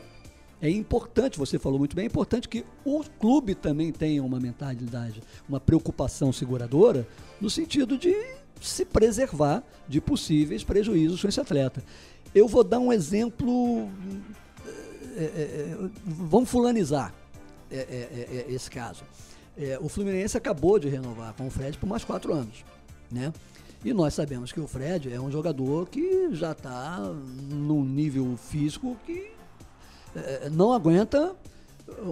É importante, você falou muito bem, é importante que o clube também tenha uma mentalidade, uma preocupação seguradora, no sentido de se preservar de possíveis prejuízos com esse atleta. Eu vou dar um exemplo, vamos fulanizar esse caso. O Fluminense acabou de renovar com o Fred por mais 4 anos, né? E nós sabemos que o Fred é um jogador que já está num nível físico que não aguenta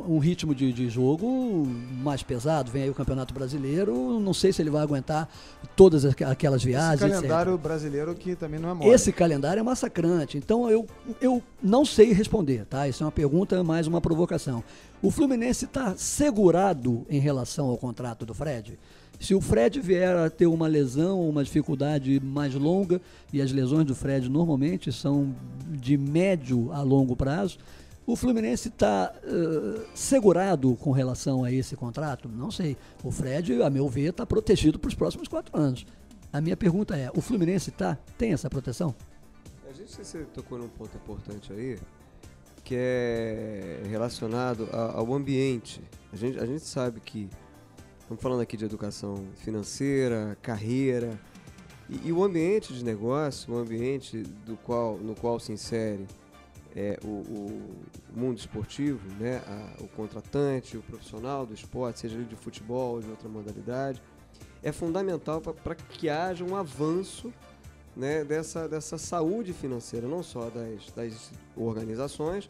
um ritmo de jogo mais pesado. Vem aí o Campeonato Brasileiro, não sei se ele vai aguentar todas aquelas viagens, esse calendário etc. brasileiro que também não é mole. Esse calendário é massacrante, então eu não sei responder, tá? Isso é uma pergunta, mais uma provocação. O Fluminense está segurado em relação ao contrato do Fred? Se o Fred vier a ter uma lesão, uma dificuldade mais longa, e as lesões do Fred normalmente são de médio a longo prazo, o Fluminense está segurado com relação a esse contrato? Não sei. O Fred, a meu ver, está protegido para os próximos 4 anos. A minha pergunta é, o Fluminense tem essa proteção? Você tocou num ponto importante aí, que é relacionado ao ambiente. A gente sabe que, estamos falando aqui de educação financeira, carreira, e o ambiente de negócio, o ambiente no qual se insere o mundo esportivo, né? O contratante, o profissional do esporte, seja ele de futebol ou de outra modalidade, é fundamental para que haja um avanço, né, dessa saúde financeira, não só das organizações,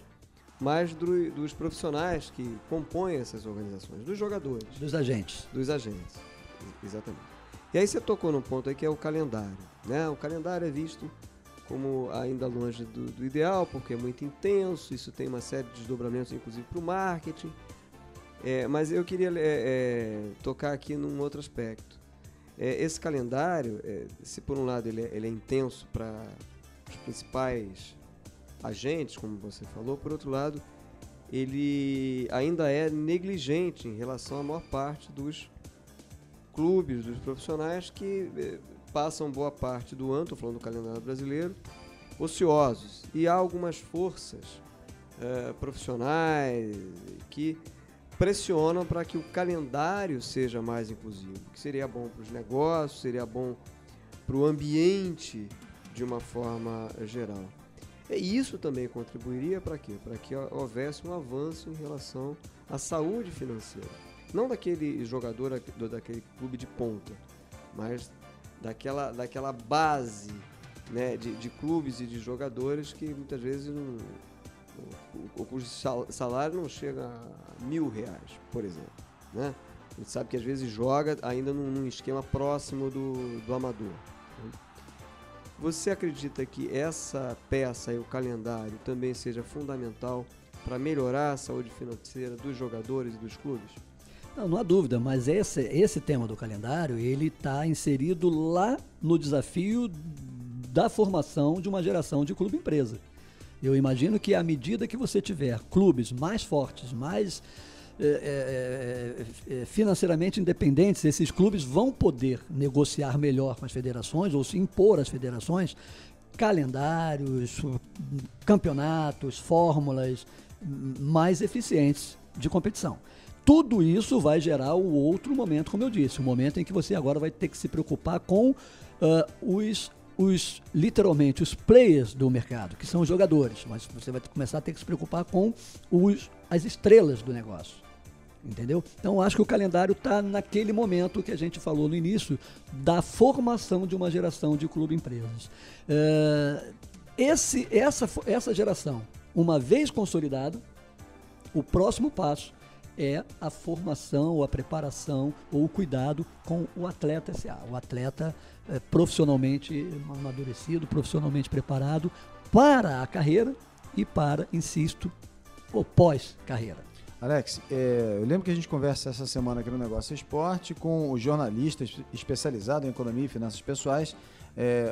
mas dos profissionais que compõem essas organizações, dos jogadores. Dos agentes. Dos agentes, exatamente. E aí você tocou num ponto aí que é o calendário, né? O calendário é visto como ainda longe do ideal, porque é muito intenso, isso tem uma série de desdobramentos, inclusive para o marketing. Mas eu queria tocar aqui num outro aspecto. Esse calendário, se por um lado ele é intenso para os principais agentes, como você falou, por outro lado, ele ainda é negligente em relação à maior parte dos clubes, dos profissionais que passam boa parte do ano, estou falando do calendário brasileiro, ociosos. E há algumas forças profissionais que pressionam para que o calendário seja mais inclusivo, que seria bom para os negócios, seria bom para o ambiente de uma forma geral. E isso também contribuiria para quê? Para que houvesse um avanço em relação à saúde financeira. Não daquele jogador, daquele clube de ponta, mas daquela base, né, de clubes e de jogadores que muitas vezes o custo de salário não chega a R$1.000, por exemplo, né? A gente sabe que às vezes joga ainda num esquema próximo do amador. Né? Você acredita que essa peça e o calendário também seja fundamental para melhorar a saúde financeira dos jogadores e dos clubes? Não há dúvida, mas esse tema do calendário, ele está inserido lá no desafio da formação de uma geração de clube-empresa. Eu imagino que à medida que você tiver clubes mais fortes, mais financeiramente independentes, esses clubes vão poder negociar melhor com as federações ou se impor às federações calendários, campeonatos, fórmulas mais eficientes de competição. Tudo isso vai gerar o outro momento, como eu disse, o momento em que você agora vai ter que se preocupar com literalmente os players do mercado, que são os jogadores, mas você vai começar a ter que se preocupar com as estrelas do negócio. Entendeu? Então, acho que o calendário está naquele momento que a gente falou no início, da formação de uma geração de clube-empresas. Essa geração, uma vez consolidada, o próximo passo é a formação, ou a preparação, ou o cuidado com o atleta SA. O atleta profissionalmente amadurecido, profissionalmente preparado para a carreira e para, insisto, o pós-carreira. Alex, eu lembro que a gente conversa essa semana aqui no Negócio Esporte com o jornalista especializado em economia e finanças pessoais,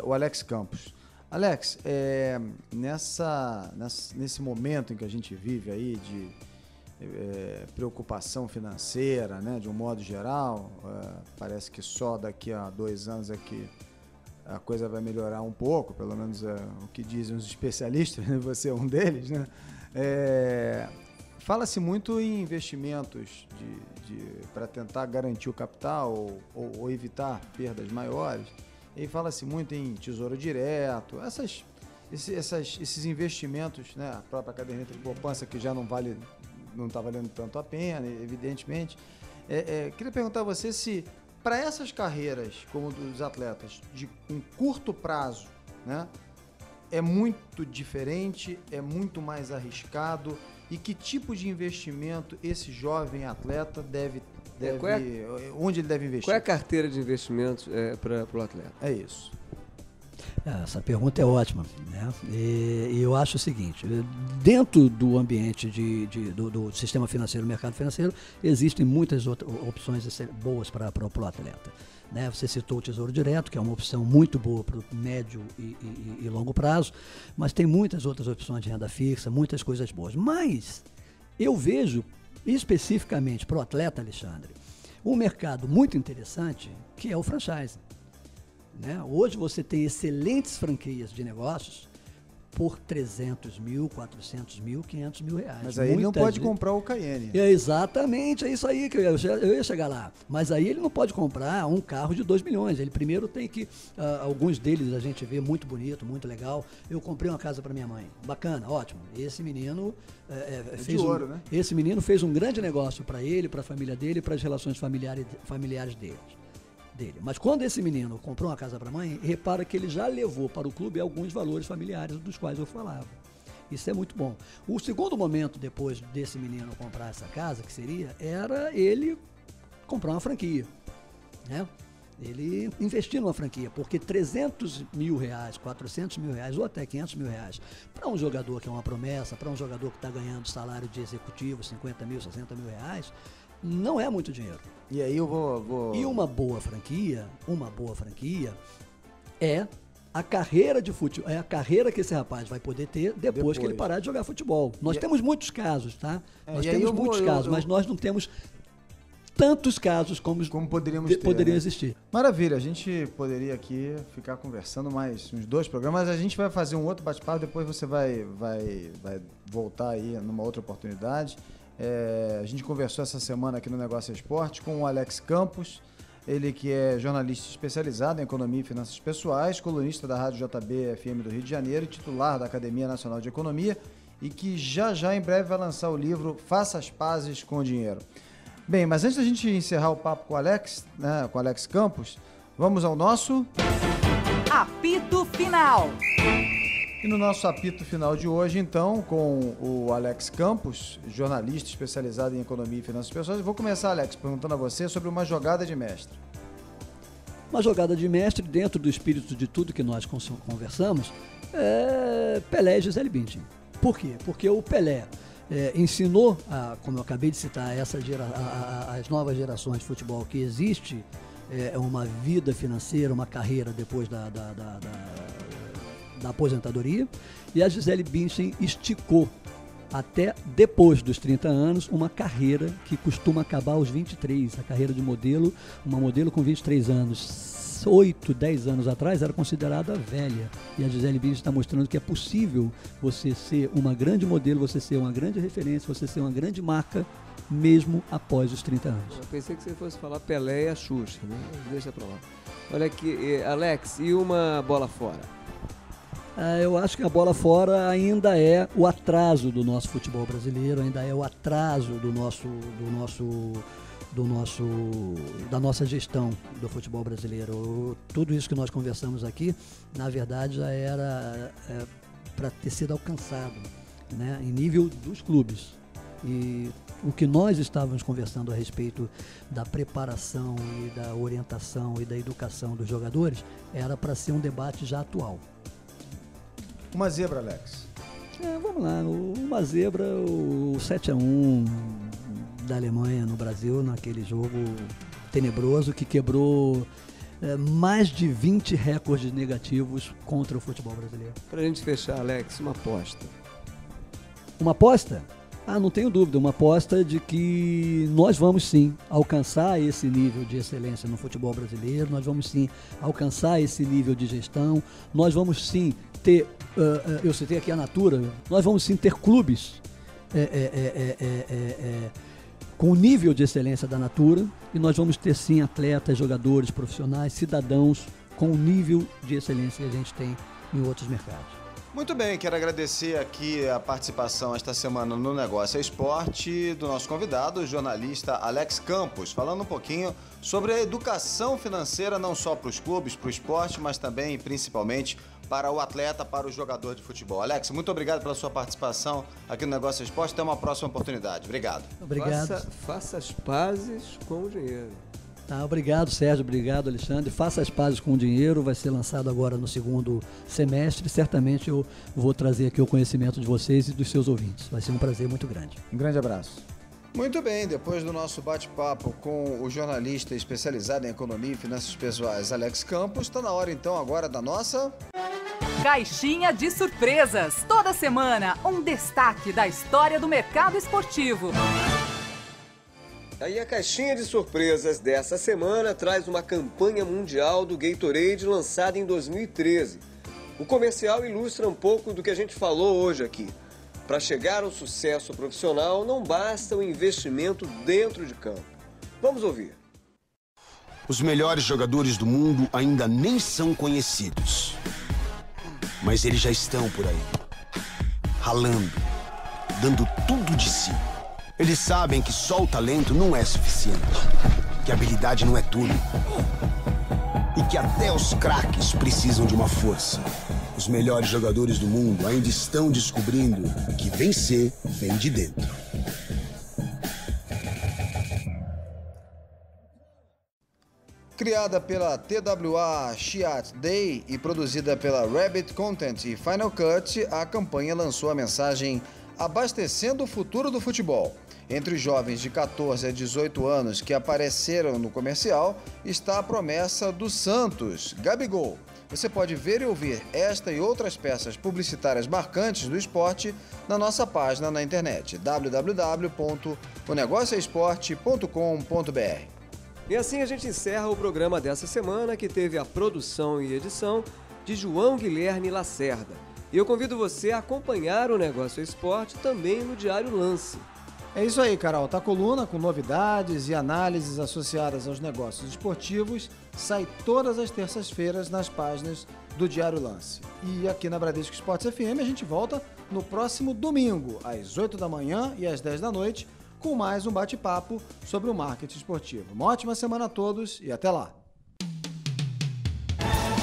o Alex Campos. Alex, nesse momento em que a gente vive aí de preocupação financeira, né, de um modo geral, parece que só daqui a 2 anos é que a coisa vai melhorar um pouco, pelo menos o que dizem os especialistas, né, você é um deles, né? Fala-se muito em investimentos para tentar garantir o capital ou evitar perdas maiores. E fala-se muito em tesouro direto, esses investimentos, né? A própria caderneta de poupança que já não está valendo tanto a pena, evidentemente. Queria perguntar a você se, para essas carreiras, como dos atletas, de um curto prazo, né, é muito diferente, é muito mais arriscado, e que tipo de investimento esse jovem atleta onde ele deve investir? Qual é a carteira de investimentos para o atleta? É isso. Essa pergunta é ótima, né? E eu acho o seguinte, dentro do ambiente do sistema financeiro, mercado financeiro, existem muitas outras opções boas para o atleta. Né? Você citou o Tesouro Direto, que é uma opção muito boa para o médio e longo prazo, mas tem muitas outras opções de renda fixa, muitas coisas boas. Mas eu vejo, especificamente para o atleta, Alexandre, um mercado muito interessante, que é o franchise. Né? Hoje você tem excelentes franquias de negócios por 300 mil, 400 mil, 500 mil reais. Mas aí ele não pode comprar o Cayenne. Exatamente, é isso aí que eu ia chegar lá. Mas aí ele não pode comprar um carro de 2 milhões. Ele primeiro tem que, alguns deles a gente vê muito bonito, muito legal. Eu comprei uma casa para minha mãe. Bacana, ótimo. Esse menino fez de ouro, né? Esse menino fez um grande negócio para ele, para a família dele, para as relações familiares dele. Mas quando esse menino comprou uma casa para a mãe, repara que ele já levou para o clube alguns valores familiares dos quais eu falava. Isso é muito bom. O segundo momento depois desse menino comprar essa casa, era ele comprar uma franquia, né? Ele investir numa franquia, porque 300 mil reais, 400 mil reais ou até 500 mil reais para um jogador que é uma promessa, para um jogador que está ganhando salário de executivo, 50 mil, 60 mil reais, não é muito dinheiro. E aí eu vou... E uma boa franquia é a carreira de futebol, é a carreira que esse rapaz vai poder ter depois que ele parar de jogar futebol. Nós temos muitos casos, tá? Nós temos muitos casos, mas nós não temos tantos casos como poderiam existir. Maravilha, a gente poderia aqui ficar conversando mais uns 2 programas, a gente vai fazer um outro bate-papo, depois você vai voltar aí numa outra oportunidade. A gente conversou essa semana aqui no Negócio Esporte com o Alex Campos, ele que é jornalista especializado em economia e finanças pessoais, colunista da Rádio JB FM do Rio de Janeiro e titular da Academia Nacional de Economia, e que já em breve vai lançar o livro Faça as Pazes com o Dinheiro. Bem, mas antes da gente encerrar o papo com o Alex, né, com o Alex Campos, vamos ao nosso... Apito Final. E no nosso apito final de hoje, então, com o Alex Campos, jornalista especializado em economia e finanças pessoais, eu vou começar, Alex, perguntando a você sobre uma jogada de mestre. Uma jogada de mestre, dentro do espírito de tudo que nós conversamos, é Pelé e Gisele Bündchen. Por quê? Porque o Pelé ensinou, como eu acabei de citar, as novas gerações de futebol que existe uma vida financeira, uma carreira depois da aposentadoria, e a Gisele Bündchen esticou até depois dos 30 anos uma carreira que costuma acabar aos 23, a carreira de modelo, uma modelo com 23 anos, 8, 10 anos atrás era considerada velha, e a Gisele Bündchen está mostrando que é possível você ser uma grande modelo, você ser uma grande referência, você ser uma grande marca, mesmo após os 30 anos. Eu pensei que você fosse falar Pelé e a Xuxa, né? Deixa pra lá. Olha aqui, Alex, e uma bola fora? Eu acho que a bola fora ainda é o atraso do nosso futebol brasileiro, ainda é o atraso da nossa gestão do futebol brasileiro. Tudo isso que nós conversamos aqui, na verdade, já era para ter sido alcançado, né, em nível dos clubes. E o que nós estávamos conversando a respeito da preparação e da orientação e da educação dos jogadores era para ser um debate já atual. Uma zebra, Alex. Vamos lá, uma zebra, o 7-1 da Alemanha no Brasil, naquele jogo tenebroso que quebrou mais de 20 recordes negativos contra o futebol brasileiro. Pra gente fechar, Alex, uma aposta. Uma aposta? Não tenho dúvida, uma aposta de que nós vamos sim alcançar esse nível de excelência no futebol brasileiro, nós vamos sim alcançar esse nível de gestão, nós vamos sim ter, eu citei aqui a Natura, nós vamos sim ter clubes com o nível de excelência da Natura, e nós vamos ter sim atletas, jogadores, profissionais, cidadãos com o nível de excelência que a gente tem em outros mercados. Muito bem, quero agradecer aqui a participação esta semana no Negócio é Esporte do nosso convidado, o jornalista Alex Campos, falando um pouquinho sobre a educação financeira, não só para os clubes, para o esporte, mas também e principalmente para o atleta, para o jogador de futebol. Alex, muito obrigado pela sua participação aqui no Negócio é Esporte. Até uma próxima oportunidade. Obrigado. Obrigado. Faça as pazes com o dinheiro. Obrigado, Sérgio. Obrigado, Alexandre. Faça as pazes com o dinheiro. Vai ser lançado agora no segundo semestre. Certamente eu vou trazer aqui o conhecimento de vocês e dos seus ouvintes. Vai ser um prazer muito grande. Um grande abraço. Muito bem, depois do nosso bate-papo com o jornalista especializado em economia e finanças pessoais, Alex Campos, está na hora então agora da nossa... Caixinha de surpresas. Toda semana, um destaque da história do mercado esportivo. Aí a caixinha de surpresas dessa semana traz uma campanha mundial do Gatorade lançada em 2013. O comercial ilustra um pouco do que a gente falou hoje aqui. Para chegar ao sucesso profissional, não basta o investimento dentro de campo. Vamos ouvir. Os melhores jogadores do mundo ainda nem são conhecidos. Mas eles já estão por aí, ralando, dando tudo de si. Eles sabem que só o talento não é suficiente, que a habilidade não é tudo. E que até os craques precisam de uma força. Os melhores jogadores do mundo ainda estão descobrindo que vencer vem de dentro. Criada pela TWA Chiat Day e produzida pela Rabbit Content e Final Cut, a campanha lançou a mensagem Abastecendo o Futuro do Futebol. Entre os jovens de 14 a 18 anos que apareceram no comercial está a promessa do Santos, Gabigol. Você pode ver e ouvir esta e outras peças publicitárias marcantes do esporte na nossa página na internet, www.onegocioesporte.com.br. E assim a gente encerra o programa dessa semana, que teve a produção e edição de João Guilherme Lacerda. E eu convido você a acompanhar o Negócio Esporte também no Diário Lance. É isso aí, Carol. A coluna com novidades e análises associadas aos negócios esportivos sai todas as terças-feiras nas páginas do Diário Lance. E aqui na Bradesco Esportes FM a gente volta no próximo domingo, às 8 da manhã e às 10 da noite, com mais um bate-papo sobre o marketing esportivo. Uma ótima semana a todos e até lá!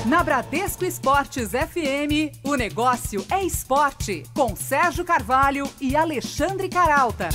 Na Bradesco Esportes FM, o negócio é esporte, com Sérgio Carvalho e Alexandre Caralta.